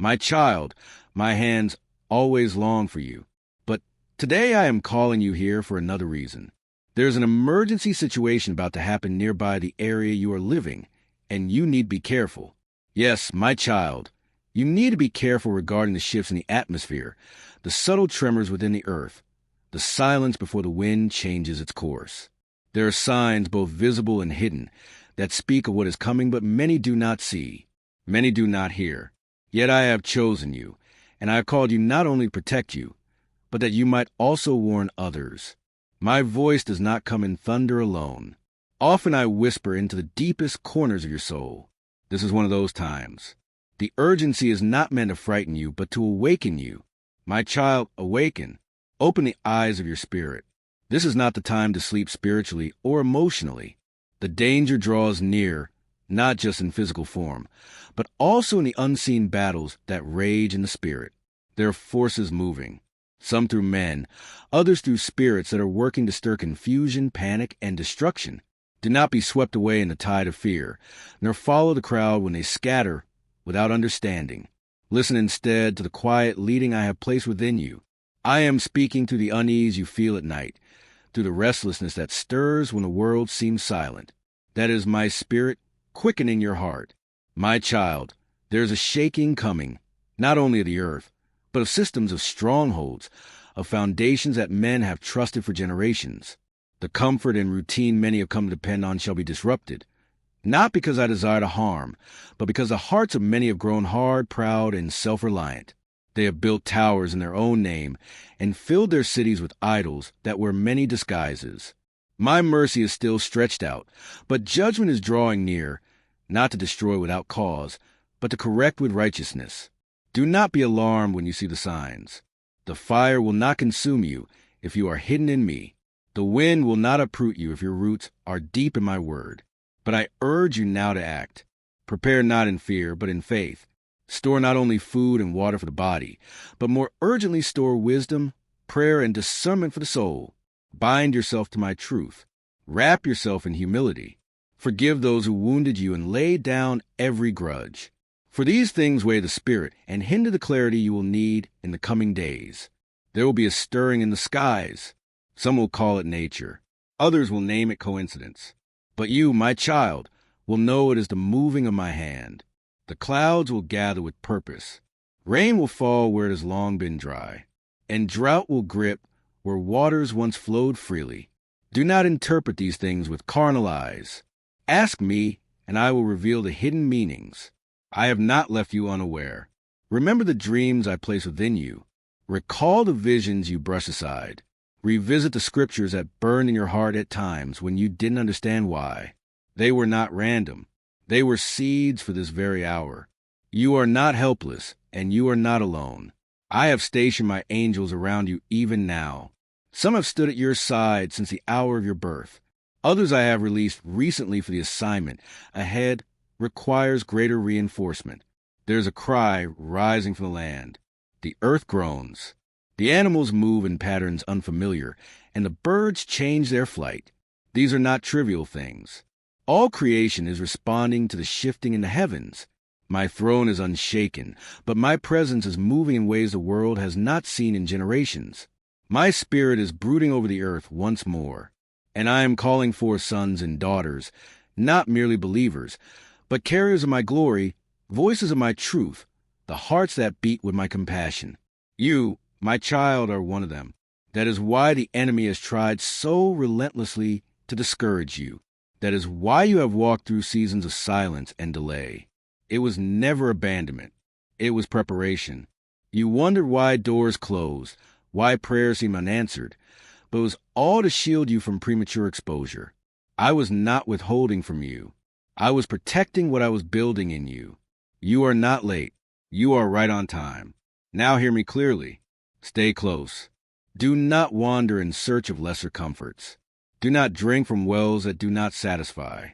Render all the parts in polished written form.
My child, my hands always long for you. But today I am calling you here for another reason. There's an emergency situation about to happen nearby the area you are living, and you need to be careful. Yes, my child, you need to be careful regarding the shifts in the atmosphere, the subtle tremors within the earth, the silence before the wind changes its course. There are signs, both visible and hidden, that speak of what is coming, but many do not see. Many do not hear. Yet I have chosen you, and I have called you not only to protect you, but that you might also warn others. My voice does not come in thunder alone. Often I whisper into the deepest corners of your soul. This is one of those times. The urgency is not meant to frighten you, but to awaken you. My child, awaken. Open the eyes of your spirit. This is not the time to sleep spiritually or emotionally. The danger draws near, not just in physical form, but also in the unseen battles that rage in the spirit. There are forces moving, some through men, others through spirits that are working to stir confusion, panic, and destruction. Do not be swept away in the tide of fear, nor follow the crowd when they scatter without understanding. Listen instead to the quiet leading I have placed within you. I am speaking through the unease you feel at night, through the restlessness that stirs when the world seems silent. That is my spirit quickening your heart. My child, there is a shaking coming, not only of the earth, but of systems of strongholds, of foundations that men have trusted for generations. The comfort and routine many have come to depend on shall be disrupted, not because I desire to harm, but because the hearts of many have grown hard, proud, and self-reliant. They have built towers in their own name and filled their cities with idols that wear many disguises. My mercy is still stretched out, but judgment is drawing near, not to destroy without cause, but to correct with righteousness. Do not be alarmed when you see the signs. The fire will not consume you if you are hidden in me. The wind will not uproot you if your roots are deep in my word. But I urge you now to act. Prepare not in fear, but in faith. Store not only food and water for the body, but more urgently store wisdom, prayer, and discernment for the soul. Bind yourself to my truth. Wrap yourself in humility. Forgive those who wounded you and lay down every grudge. For these things weigh the spirit and hinder the clarity you will need in the coming days. There will be a stirring in the skies. Some will call it nature. Others will name it coincidence. But you, my child, will know it is the moving of my hand. The clouds will gather with purpose. Rain will fall where it has long been dry, and drought will grip where waters once flowed freely. Do not interpret these things with carnal eyes. Ask me, and I will reveal the hidden meanings. I have not left you unaware. Remember the dreams I place within you. Recall the visions you brush aside. Revisit the scriptures that burned in your heart at times when you didn't understand why. They were not random. They were seeds for this very hour. You are not helpless, and you are not alone. I have stationed my angels around you even now. Some have stood at your side since the hour of your birth. Others I have released recently for the assignment ahead requires greater reinforcement. There is a cry rising from the land. The earth groans. The animals move in patterns unfamiliar, and the birds change their flight. These are not trivial things. All creation is responding to the shifting in the heavens. My throne is unshaken, but my presence is moving in ways the world has not seen in generations. My spirit is brooding over the earth once more, and I am calling forth sons and daughters, not merely believers, but carriers of my glory, voices of my truth, the hearts that beat with my compassion. You, my child, are one of them. That is why the enemy has tried so relentlessly to discourage you. That is why you have walked through seasons of silence and delay. It was never abandonment. It was preparation. You wondered why doors closed, why prayers seemed unanswered, but it was all to shield you from premature exposure. I was not withholding from you. I was protecting what I was building in you. You are not late. You are right on time. Now hear me clearly. Stay close. Do not wander in search of lesser comforts. Do not drink from wells that do not satisfy.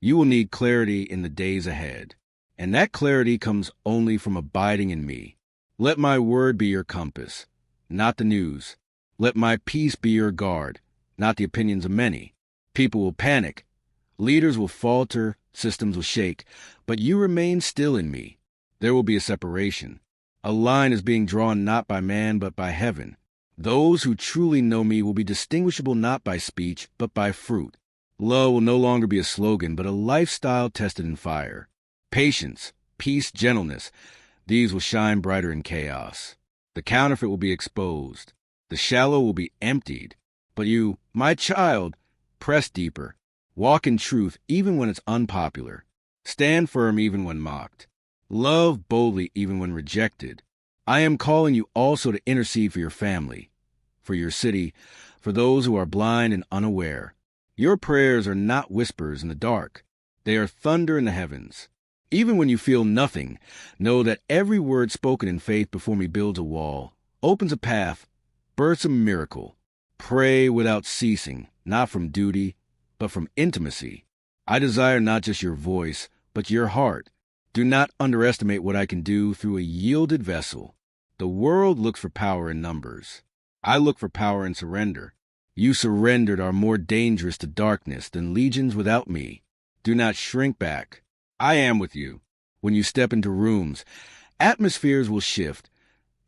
You will need clarity in the days ahead, and that clarity comes only from abiding in me. Let my word be your compass, not the news. Let my peace be your guard, not the opinions of many. People will panic. Leaders will falter. Systems will shake. But you remain still in me. There will be a separation. A line is being drawn not by man, but by heaven. Those who truly know me will be distinguishable not by speech, but by fruit. Love will no longer be a slogan, but a lifestyle tested in fire. Patience, peace, gentleness, these will shine brighter in chaos. The counterfeit will be exposed. The shallow will be emptied. But you, my child, press deeper. Walk in truth even when it's unpopular. Stand firm even when mocked. Love boldly even when rejected. I am calling you also to intercede for your family, for your city, for those who are blind and unaware. Your prayers are not whispers in the dark. They are thunder in the heavens. Even when you feel nothing, know that every word spoken in faith before me builds a wall, opens a path, births a miracle. Pray without ceasing, not from duty, but from intimacy. I desire not just your voice, but your heart. Do not underestimate what I can do through a yielded vessel. The world looks for power in numbers. I look for power in surrender. You surrendered are more dangerous to darkness than legions without me. Do not shrink back. I am with you. When you step into rooms, atmospheres will shift,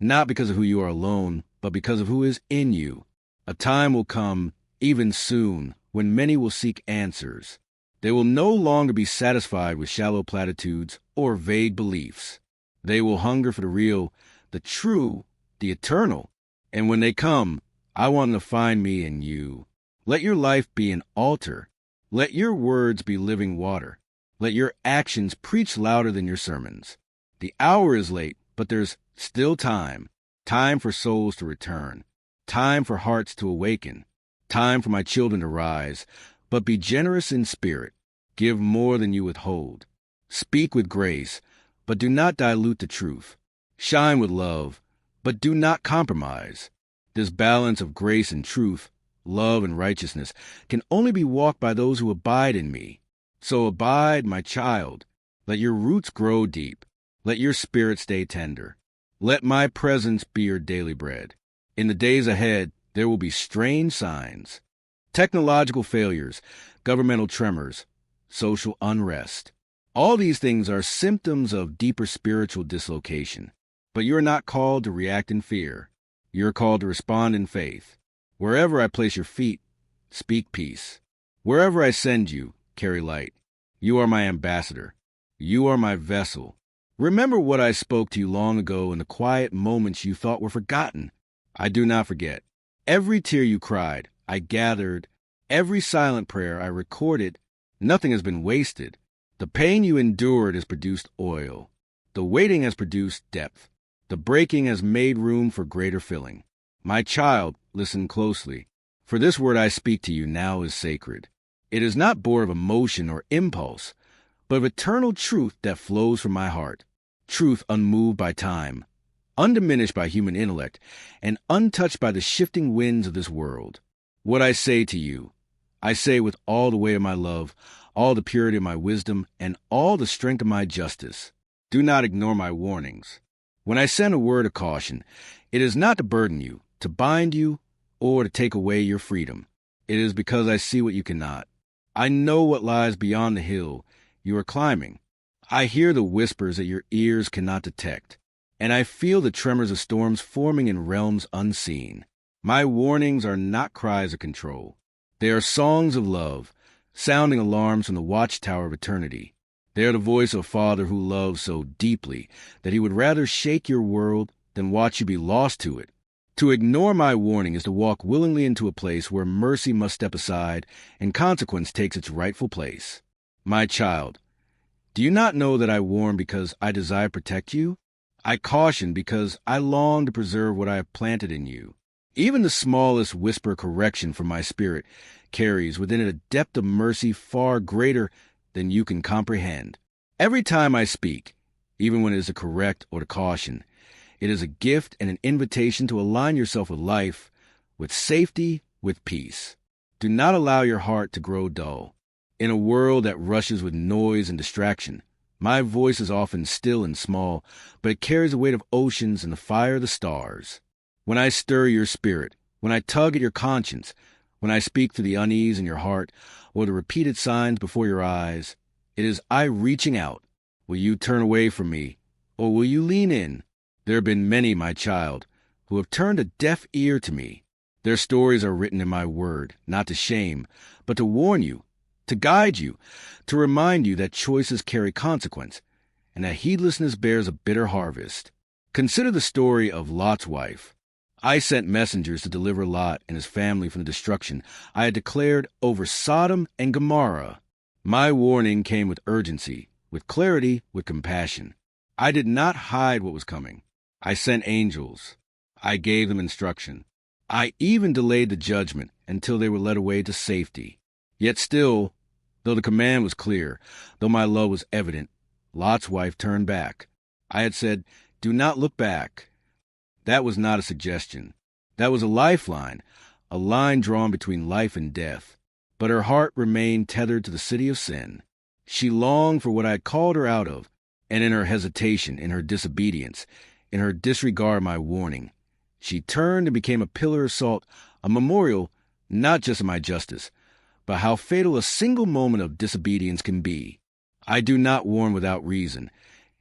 not because of who you are alone, but because of who is in you. A time will come, even soon, when many will seek answers. They will no longer be satisfied with shallow platitudes or vague beliefs. They will hunger for the real, the true, the eternal. And when they come, I want them to find me in you. Let your life be an altar. Let your words be living water. Let your actions preach louder than your sermons. The hour is late, but there's still time. Time for souls to return. Time for hearts to awaken. Time for my children to rise. But be generous in spirit. Give more than you withhold. Speak with grace, but do not dilute the truth. Shine with love, but do not compromise. This balance of grace and truth, love and righteousness, can only be walked by those who abide in me. So abide, my child. Let your roots grow deep. Let your spirit stay tender. Let my presence be your daily bread. In the days ahead, there will be strange signs. Technological failures, governmental tremors, social unrest. All these things are symptoms of deeper spiritual dislocation. But you're not called to react in fear. You're called to respond in faith. Wherever I place your feet, speak peace. Wherever I send you, carry light. You are my ambassador. You are my vessel. Remember what I spoke to you long ago in the quiet moments you thought were forgotten. I do not forget. Every tear you cried, I gathered. Every silent prayer I recorded. Nothing has been wasted. The pain you endured has produced oil. The waiting has produced depth. The breaking has made room for greater filling. My child, listen closely, for this word I speak to you now is sacred. It is not born of emotion or impulse, but of eternal truth that flows from my heart. Truth unmoved by time, undiminished by human intellect, and untouched by the shifting winds of this world. What I say to you, I say with all the weight of my love, all the purity of my wisdom, and all the strength of my justice. Do not ignore my warnings. When I send a word of caution, it is not to burden you, to bind you, or to take away your freedom. It is because I see what you cannot. I know what lies beyond the hill you are climbing. I hear the whispers that your ears cannot detect, and I feel the tremors of storms forming in realms unseen. My warnings are not cries of control. They are songs of love, sounding alarms from the watchtower of eternity. They are the voice of a Father who loves so deeply that he would rather shake your world than watch you be lost to it. To ignore my warning is to walk willingly into a place where mercy must step aside and consequence takes its rightful place. My child, do you not know that I warn because I desire to protect you? I caution because I long to preserve what I have planted in you. Even the smallest whisper of correction from my spirit carries within it a depth of mercy far greater than you can comprehend. Every time I speak, even when it is to correct or to caution, it is a gift and an invitation to align yourself with life, with safety, with peace. Do not allow your heart to grow dull. In a world that rushes with noise and distraction, my voice is often still and small, but it carries the weight of oceans and the fire of the stars. When I stir your spirit, when I tug at your conscience, when I speak to the unease in your heart or the repeated signs before your eyes, it is I reaching out. Will you turn away from me, or will you lean in? There have been many, my child, who have turned a deaf ear to me. Their stories are written in my word, not to shame, but to warn you, to guide you, to remind you that choices carry consequence, and that heedlessness bears a bitter harvest. Consider the story of Lot's wife. I sent messengers to deliver Lot and his family from the destruction I had declared over Sodom and Gomorrah. My warning came with urgency, with clarity, with compassion. I did not hide what was coming. I sent angels. I gave them instruction. I even delayed the judgment until they were led away to safety. Yet still, though the command was clear, though my love was evident, Lot's wife turned back. I had said, "Do not look back." That was not a suggestion. That was a lifeline, a line drawn between life and death. But her heart remained tethered to the city of sin. She longed for what I had called her out of, and in her hesitation, in her disobedience, in her disregard of my warning, she turned and became a pillar of salt, a memorial not just of my justice, but how fatal a single moment of disobedience can be. I do not warn without reason,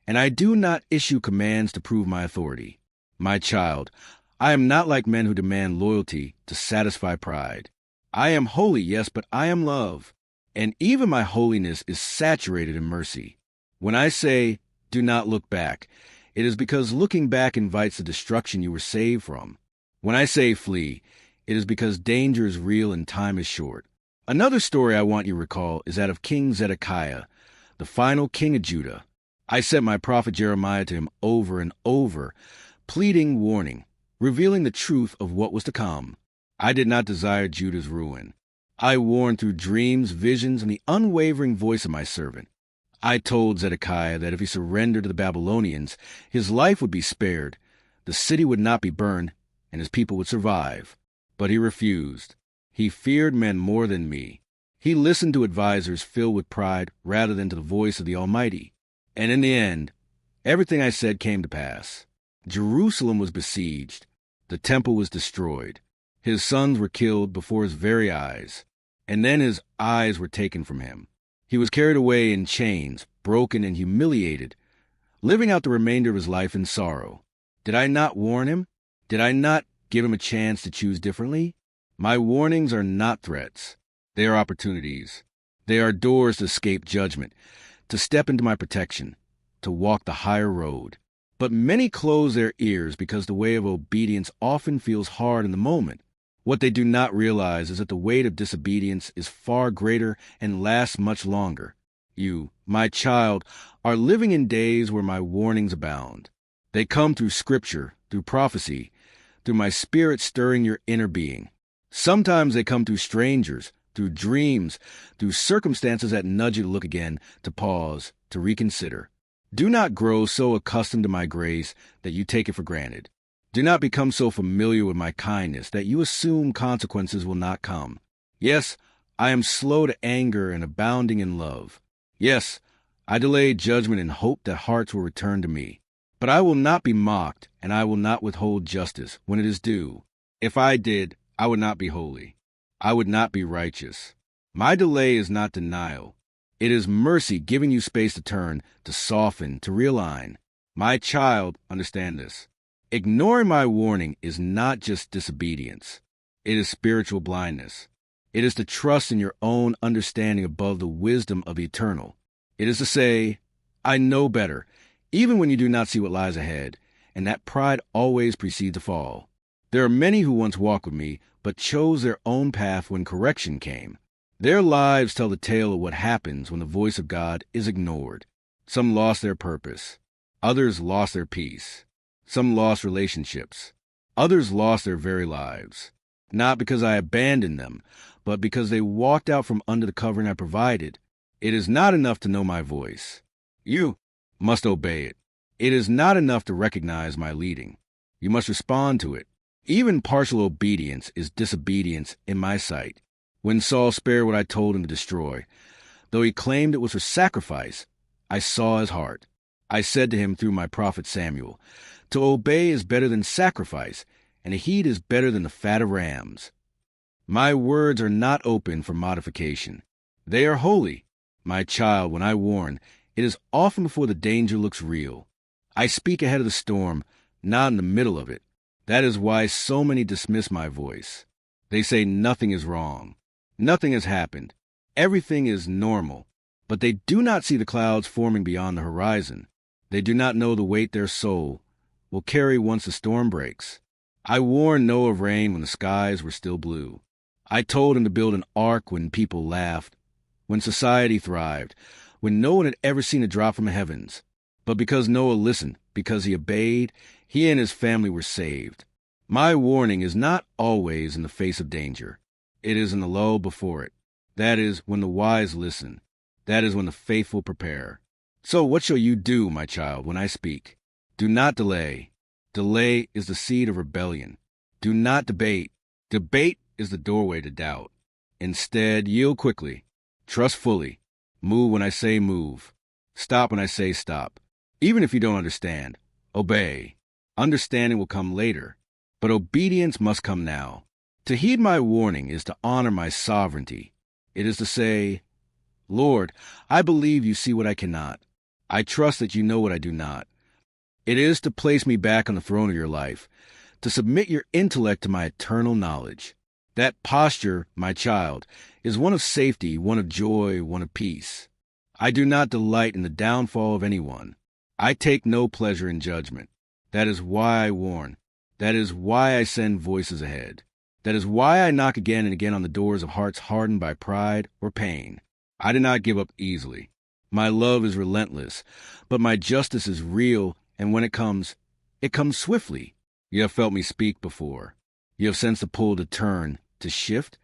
and I do not issue commands to prove my authority. My child, I am not like men who demand loyalty to satisfy pride. I am holy, yes, but I am love, and even my holiness is saturated in mercy. When I say, "Do not look back," it is because looking back invites the destruction you were saved from. When I say flee, it is because danger is real and time is short. Another story I want you to recall is that of King Zedekiah, the final king of Judah. I sent my prophet Jeremiah to him over and over, pleading warning, revealing the truth of what was to come. I did not desire Judah's ruin. I warned through dreams, visions, and the unwavering voice of my servant. I told Zedekiah that if he surrendered to the Babylonians, his life would be spared, the city would not be burned, and his people would survive. But he refused. He feared men more than me. He listened to advisers filled with pride rather than to the voice of the Almighty. And in the end, everything I said came to pass. Jerusalem was besieged. The temple was destroyed. His sons were killed before his very eyes. And then his eyes were taken from him. He was carried away in chains, broken and humiliated, living out the remainder of his life in sorrow. Did I not warn him? Did I not give him a chance to choose differently? My warnings are not threats. They are opportunities. They are doors to escape judgment, to step into my protection, to walk the higher road. But many close their ears because the way of obedience often feels hard in the moment. What they do not realize is that the weight of disobedience is far greater and lasts much longer. You, my child, are living in days where my warnings abound. They come through scripture, through prophecy, through my spirit stirring your inner being. Sometimes they come through strangers, through dreams, through circumstances that nudge you to look again, to pause, to reconsider. Do not grow so accustomed to my grace that you take it for granted. Do not become so familiar with my kindness that you assume consequences will not come. Yes, I am slow to anger and abounding in love. Yes, I delay judgment in hope that hearts will return to me. But I will not be mocked, and I will not withhold justice when it is due. If I did, I would not be holy. I would not be righteous. My delay is not denial. It is mercy giving you space to turn, to soften, to realign. My child, understand this. Ignoring my warning is not just disobedience. It is spiritual blindness. It is to trust in your own understanding above the wisdom of the eternal. It is to say, "I know better," even when you do not see what lies ahead, and that pride always precedes a fall. There are many who once walked with me, but chose their own path when correction came. Their lives tell the tale of what happens when the voice of God is ignored. Some lost their purpose. Others lost their peace. Some lost relationships. Others lost their very lives. Not because I abandoned them, but because they walked out from under the covering I provided. It is not enough to know my voice. You must obey it. It is not enough to recognize my leading. You must respond to it. Even partial obedience is disobedience in my sight. When Saul spared what I told him to destroy, though he claimed it was for sacrifice, I saw his heart. I said to him through my prophet Samuel, "To obey is better than sacrifice, and to heed is better than the fat of rams." My words are not open for modification. They are holy. My child, when I warn, it is often before the danger looks real. I speak ahead of the storm, not in the middle of it. That is why so many dismiss my voice. They say nothing is wrong. Nothing has happened. Everything is normal. But they do not see the clouds forming beyond the horizon. They do not know the weight their soul will carry once the storm breaks. I warned Noah of rain when the skies were still blue. I told him to build an ark when people laughed, when society thrived, when no one had ever seen a drop from the heavens. But because Noah listened, because he obeyed, he and his family were saved. My warning is not always in the face of danger. It is in the lull before it. That is when the wise listen. That is when the faithful prepare. So what shall you do, my child, when I speak? Do not delay. Delay is the seed of rebellion. Do not debate. Debate is the doorway to doubt. Instead, yield quickly. Trust fully. Move when I say move. Stop when I say stop. Even if you don't understand, obey. Understanding will come later, but obedience must come now. To heed my warning is to honor my sovereignty. It is to say, Lord, I believe you see what I cannot. I trust that you know what I do not. It is to place me back on the throne of your life, to submit your intellect to my eternal knowledge. That posture, my child, is one of safety, one of joy, one of peace. I do not delight in the downfall of anyone. I take no pleasure in judgment. That is why I warn. That is why I send voices ahead. That is why I knock again and again on the doors of hearts hardened by pride or pain. I do not give up easily. My love is relentless, but my justice is real, and when it comes swiftly. You have felt me speak before. You have sensed the pull to turn, to shift,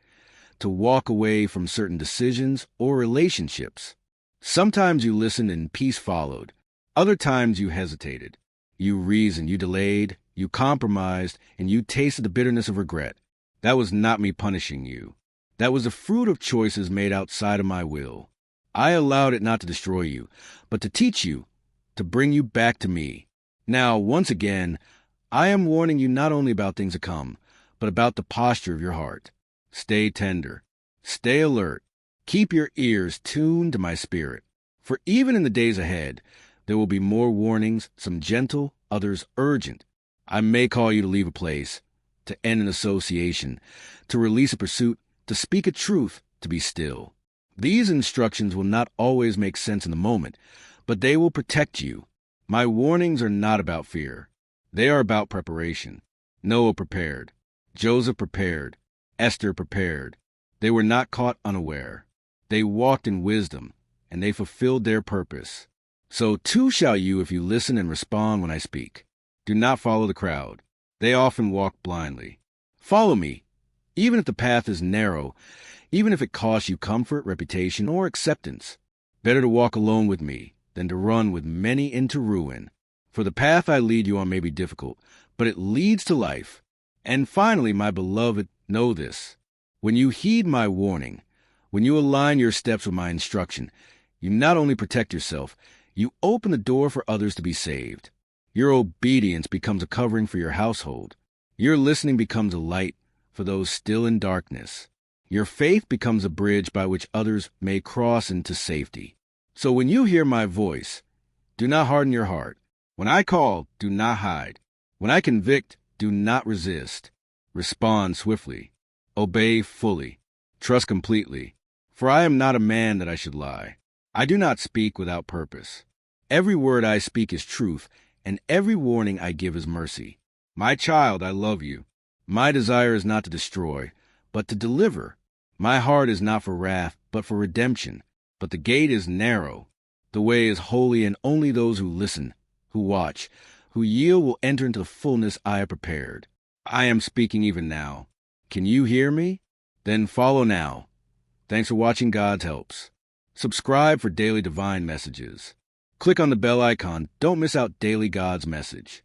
to walk away from certain decisions or relationships. Sometimes you listened and peace followed. Other times you hesitated. You reasoned, you delayed, you compromised, and you tasted the bitterness of regret. That was not me punishing you. That was the fruit of choices made outside of my will. I allowed it not to destroy you, but to teach you, to bring you back to me. Now, once again, I am warning you not only about things to come, but about the posture of your heart. Stay tender. Stay alert. Keep your ears tuned to my spirit. For even in the days ahead, there will be more warnings, some gentle, others urgent. I may call you to leave a place, to end an association, to release a pursuit, to speak a truth, to be still. These instructions will not always make sense in the moment, but they will protect you. My warnings are not about fear. They are about preparation. Noah prepared. Joseph prepared. Esther prepared. They were not caught unaware. They walked in wisdom, and they fulfilled their purpose. So too shall you if you listen and respond when I speak. Do not follow the crowd. They often walk blindly. Follow me, even if the path is narrow, even if it costs you comfort, reputation, or acceptance. Better to walk alone with me than to run with many into ruin. For the path I lead you on may be difficult, but it leads to life. And finally, my beloved, know this. When you heed my warning, when you align your steps with my instruction, you not only protect yourself, you open the door for others to be saved. Your obedience becomes a covering for your household. Your listening becomes a light for those still in darkness. Your faith becomes a bridge by which others may cross into safety. So when you hear my voice, do not harden your heart. When I call, do not hide. When I convict, do not resist. Respond swiftly. Obey fully. Trust completely. For I am not a man that I should lie. I do not speak without purpose. Every word I speak is truth, and every warning I give is mercy. My child, I love you. My desire is not to destroy, but to deliver. My heart is not for wrath, but for redemption. But the gate is narrow. The way is holy, and only those who listen, who watch, who yield will enter into the fullness I have prepared. I am speaking even now. Can you hear me? Then follow now. Thanks for watching God's Helps. Subscribe for daily divine messages. Click on the bell icon. Don't miss out daily God's message.